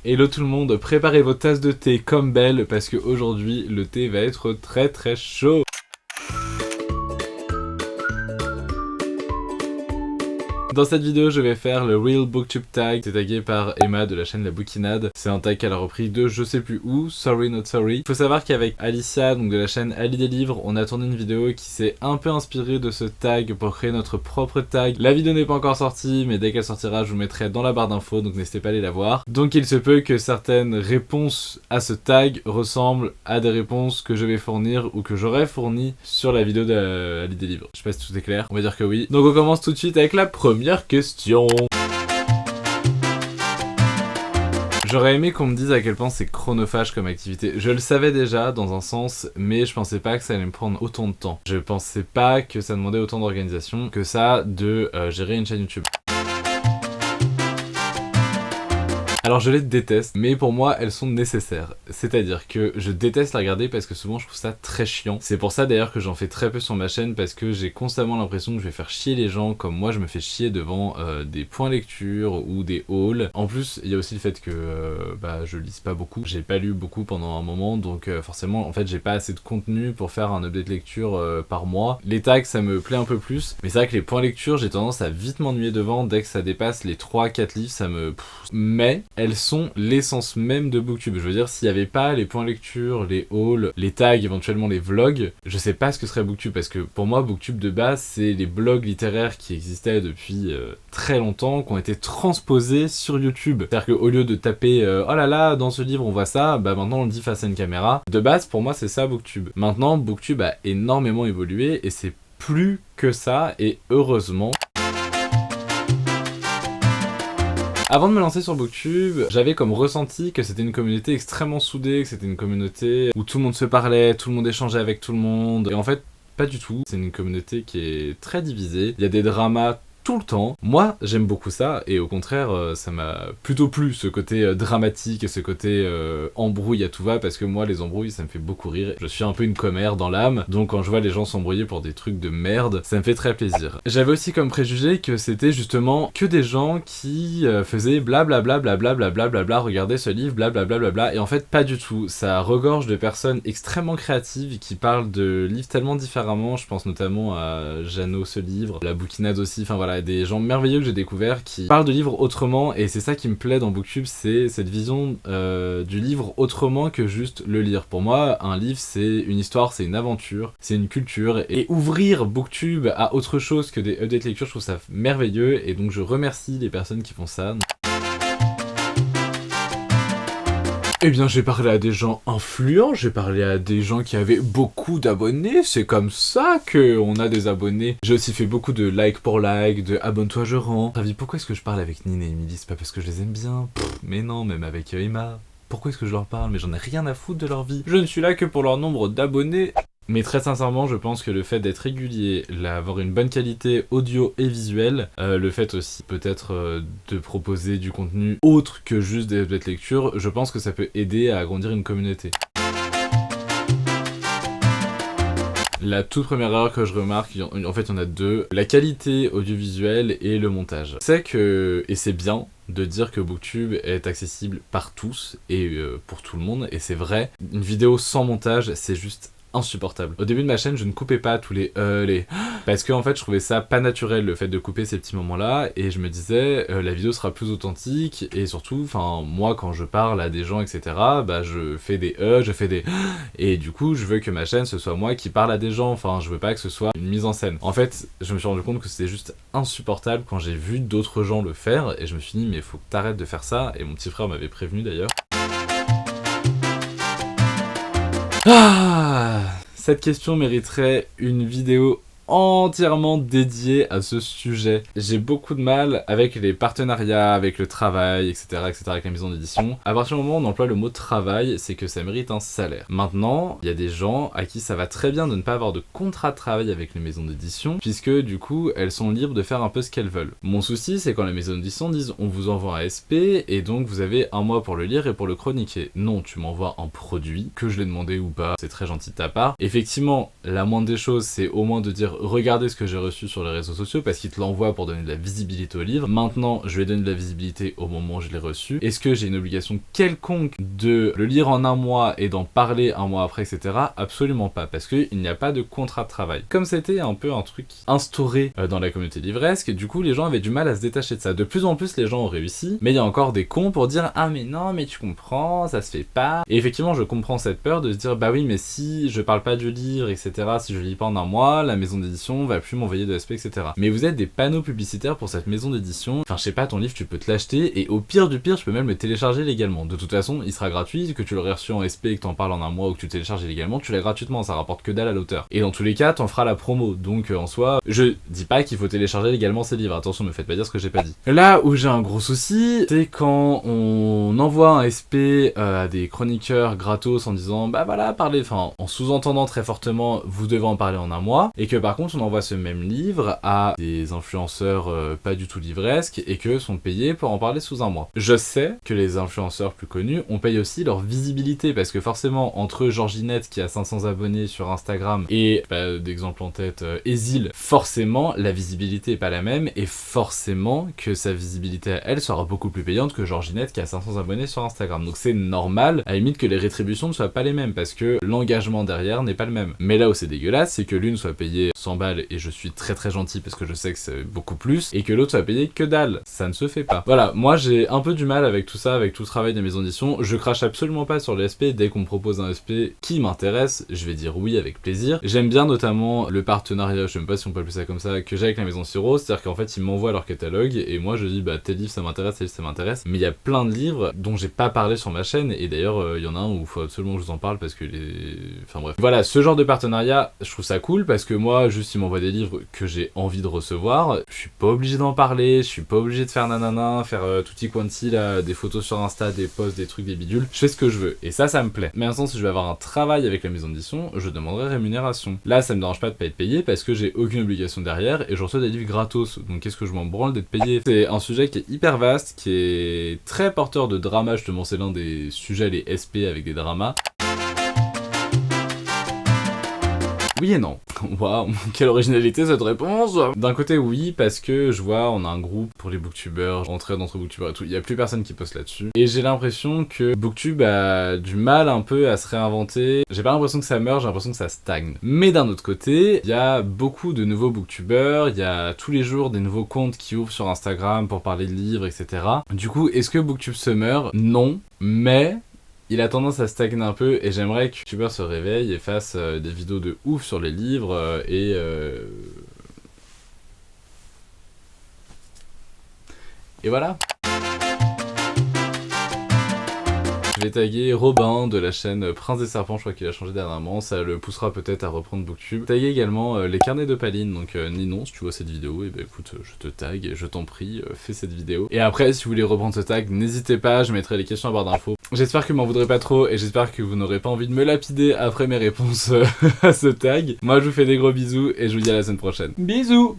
Hello tout le monde, préparez vos tasses de thé comme Belle parce que aujourd'hui le thé va être très très chaud. Dans cette vidéo, je vais faire le Real Booktube tag, c'est tagué par Emma de la chaîne La Bouquinade. C'est un tag qu'elle a repris de je sais plus où, Sorry Not Sorry. Faut savoir qu'avec Alicia, donc de la chaîne Ali des Livres, on a tourné une vidéo qui s'est un peu inspirée de ce tag pour créer notre propre tag. La vidéo n'est pas encore sortie, mais dès qu'elle sortira, je vous mettrai dans la barre d'infos, donc n'hésitez pas à aller la voir. Donc il se peut que certaines réponses à ce tag ressemblent à des réponses que je vais fournir ou que j'aurais fournies sur la vidéo d'Ali des Livres. Je sais pas si tout est clair, on va dire que oui. Donc on commence tout de suite avec la première question. J'aurais aimé qu'on me dise à quel point c'est chronophage comme activité. Je le savais déjà dans un sens, mais je pensais pas que ça allait me prendre autant de temps. Je pensais pas que ça demandait autant d'organisation que ça de gérer une chaîne YouTube. Alors je les déteste, mais pour moi elles sont nécessaires. C'est-à-dire que je déteste la regarder parce que souvent je trouve ça très chiant. C'est pour ça d'ailleurs que j'en fais très peu sur ma chaîne parce que j'ai constamment l'impression que je vais faire chier les gens comme moi je me fais chier devant des points lecture ou des hauls. En plus il y a aussi le fait que je lise pas beaucoup. J'ai pas lu beaucoup pendant un moment donc forcément en fait j'ai pas assez de contenu pour faire un update lecture par mois. Les tags ça me plaît un peu plus, mais c'est vrai que les points lecture j'ai tendance à vite m'ennuyer devant dès que ça dépasse les 3-4 livres ça me... Mais elles sont l'essence même de Booktube. Je veux dire, s'il n'y avait pas les points lecture, les hauls, les tags, éventuellement les vlogs, je sais pas ce que serait Booktube, parce que pour moi, Booktube de base, c'est les blogs littéraires qui existaient depuis très longtemps, qui ont été transposés sur YouTube. C'est-à-dire qu'au lieu de taper oh là là, dans ce livre on voit ça, bah maintenant on le dit face à une caméra. De base, pour moi, c'est ça Booktube. Maintenant, Booktube a énormément évolué, et c'est plus que ça, et heureusement. Avant de me lancer sur Booktube, j'avais comme ressenti que c'était une communauté extrêmement soudée, que c'était une communauté où tout le monde se parlait, tout le monde échangeait avec tout le monde. Et en fait, pas du tout. C'est une communauté qui est très divisée. Il y a des dramas tout le temps. Moi, j'aime beaucoup ça, et au contraire, ça m'a plutôt plu, ce côté dramatique et ce côté embrouille à tout va, parce que moi, les embrouilles, ça me fait beaucoup rire. Je suis un peu une commère dans l'âme, donc quand je vois les gens s'embrouiller pour des trucs de merde, ça me fait très plaisir. J'avais aussi comme préjugé que c'était justement que des gens qui faisaient blablabla, blablabla, blablabla, regardez ce livre, blablabla, blablabla, et en fait, pas du tout. Ça regorge de personnes extrêmement créatives qui parlent de livres tellement différemment. Je pense notamment à Jeannot, ce livre, La Bouquinade aussi, enfin voilà, des gens merveilleux que j'ai découverts qui parlent de livres autrement, et c'est ça qui me plaît dans Booktube, c'est cette vision du livre autrement que juste le lire. Pour moi, un livre c'est une histoire, c'est une aventure, c'est une culture, et ouvrir Booktube à autre chose que des updates lecture, je trouve ça merveilleux, et donc je remercie les personnes qui font ça. Eh bien, j'ai parlé à des gens influents, j'ai parlé à des gens qui avaient beaucoup d'abonnés, c'est comme ça qu'on a des abonnés. J'ai aussi fait beaucoup de like pour like, de abonne-toi je rends. Ravi, pourquoi est-ce que je parle avec Nine et Emily? C'est pas parce que je les aime bien, mais non, même avec Emma. Pourquoi est-ce que je leur parle? Mais j'en ai rien à foutre de leur vie. Je ne suis là que pour leur nombre d'abonnés. Mais très sincèrement, je pense que le fait d'être régulier, d'avoir une bonne qualité audio et visuelle, le fait aussi peut-être de proposer du contenu autre que juste des updates lecture, je pense que ça peut aider à agrandir une communauté. La toute première erreur que je remarque, en fait il y en a deux, la qualité audiovisuelle et le montage. C'est que, et c'est bien de dire que Booktube est accessible par tous et pour tout le monde, et c'est vrai, une vidéo sans montage c'est juste insupportable. Au début de ma chaîne, je ne coupais pas tous les parce que en fait, je trouvais ça pas naturel le fait de couper ces petits moments-là, et je me disais la vidéo sera plus authentique, et surtout, enfin moi quand je parle à des gens etc, bah je fais des je fais des et du coup je veux que ma chaîne ce soit moi qui parle à des gens, enfin je veux pas que ce soit une mise en scène. En fait, je me suis rendu compte que c'était juste insupportable quand j'ai vu d'autres gens le faire, et je me suis dit mais faut que t'arrêtes de faire ça, et mon petit frère m'avait prévenu d'ailleurs. Cette question mériterait une vidéo entièrement dédié à ce sujet. J'ai beaucoup de mal avec les partenariats, avec le travail, etc., avec la maison d'édition. À partir du moment où on emploie le mot travail, c'est que ça mérite un salaire. Maintenant, il y a des gens à qui ça va très bien de ne pas avoir de contrat de travail avec les maisons d'édition, puisque du coup, elles sont libres de faire un peu ce qu'elles veulent. Mon souci, c'est quand les maisons d'édition disent on vous envoie un SP, et donc vous avez un mois pour le lire et pour le chroniquer. Non, tu m'envoies un produit, que je l'ai demandé ou pas, c'est très gentil de ta part. Effectivement, la moindre des choses, c'est au moins de dire regardez ce que j'ai reçu sur les réseaux sociaux parce qu'il te l'envoie pour donner de la visibilité au livre. Maintenant, je vais donner de la visibilité au moment où je l'ai reçu. Est-ce que j'ai une obligation quelconque de le lire en un mois et d'en parler un mois après, etc. Absolument pas, parce qu'il n'y a pas de contrat de travail. Comme c'était un peu un truc instauré dans la communauté livresque, du coup les gens avaient du mal à se détacher de ça. De plus en plus les gens ont réussi, mais il y a encore des cons pour dire ah mais non mais tu comprends, ça se fait pas. Et effectivement je comprends cette peur de se dire bah oui mais si je parle pas du livre, etc., si je lis pas en un mois, la maison d'édition va plus m'envoyer de SP, etc. Mais vous êtes des panneaux publicitaires pour cette maison d'édition. Enfin je sais pas, ton livre tu peux te l'acheter et au pire du pire je peux même le télécharger légalement. De toute façon il sera gratuit, que tu l'aurais reçu en SP et que t'en parles en un mois ou que tu télécharges illégalement, tu l'as gratuitement, ça rapporte que dalle à l'auteur. Et dans tous les cas t'en feras la promo, donc en soi je dis pas qu'il faut télécharger légalement ces livres, attention me faites pas dire ce que j'ai pas dit. Là où j'ai un gros souci, c'est quand on envoie un SP à des chroniqueurs gratos en disant bah voilà parlez, enfin en sous-entendant très fortement vous devez en parler en un mois, et que par contre on envoie ce même livre à des influenceurs pas du tout livresques et que sont payés pour en parler sous un mois. Je sais que les influenceurs plus connus on paye aussi leur visibilité parce que forcément entre Georginette qui a 500 abonnés sur Instagram et d'exemple en tête Ezil, forcément la visibilité est pas la même et forcément que sa visibilité à elle sera beaucoup plus payante que Georginette qui a 500 abonnés sur Instagram. Donc c'est normal à la limite que les rétributions ne soient pas les mêmes parce que l'engagement derrière n'est pas le même. Mais là où c'est dégueulasse c'est que l'une soit payée 100 balles et je suis très très gentil parce que je sais que c'est beaucoup plus, et que l'autre soit payée que dalle. Ça ne se fait pas. Voilà, moi j'ai un peu du mal avec tout ça, avec tout le travail des maisons d'édition. Je crache absolument pas sur les SP. Dès qu'on me propose un SP qui m'intéresse, je vais dire oui avec plaisir. J'aime bien notamment le partenariat, je sais même pas si on peut appeler ça comme ça, que j'ai avec la maison Siro, c'est-à-dire qu'en fait ils m'envoient leur catalogue et moi je dis bah tel livre ça m'intéresse, tel livre ça m'intéresse, mais il y a plein de livres dont j'ai pas parlé sur ma chaîne et d'ailleurs il y en a un où il faut absolument que je vous en parle parce que enfin bref. Voilà, ce genre de partenariat, je trouve ça cool parce que moi juste ils m'envoient des livres que j'ai envie de recevoir, je suis pas obligé d'en parler, je suis pas obligé de faire nanana, faire tutti quanti là, des photos sur Insta, des posts, des trucs, des bidules, je fais ce que je veux et ça me plaît. Mais maintenant si je vais avoir un travail avec la maison d'édition, je demanderai rémunération. Là ça me dérange pas de pas être payé parce que j'ai aucune obligation derrière et je reçois des livres gratos, donc qu'est-ce que je m'en branle d'être payé. C'est un sujet qui est hyper vaste, qui est très porteur de drama, justement c'est l'un des sujets, les SP avec des dramas. Oui et non. Waouh, quelle originalité cette réponse. D'un côté oui, parce que je vois, on a un groupe pour les booktubers, entraide entre booktubers et tout, il y a plus personne qui poste là-dessus. Et j'ai l'impression que Booktube a du mal un peu à se réinventer. J'ai pas l'impression que ça meurt, j'ai l'impression que ça stagne. Mais d'un autre côté, il y a beaucoup de nouveaux booktubers, il y a tous les jours des nouveaux comptes qui ouvrent sur Instagram pour parler de livres, etc. Du coup, est-ce que Booktube se meurt? Non, mais il a tendance à stagner un peu et j'aimerais que YouTubeur se réveille et fasse des vidéos de ouf sur les livres et voilà. Je vais taguer Robin de la chaîne Prince des Serpents, je crois qu'il a changé dernièrement, ça le poussera peut-être à reprendre Booktube. Taguer également les carnets d'Opaline, donc Ninon, si tu vois cette vidéo, et écoute, je te tag, et je t'en prie, fais cette vidéo. Et après, si vous voulez reprendre ce tag, n'hésitez pas, je mettrai les questions en barre d'infos. J'espère que vous m'en voudrez pas trop, et j'espère que vous n'aurez pas envie de me lapider après mes réponses à ce tag. Moi, je vous fais des gros bisous, et je vous dis à la semaine prochaine. Bisous!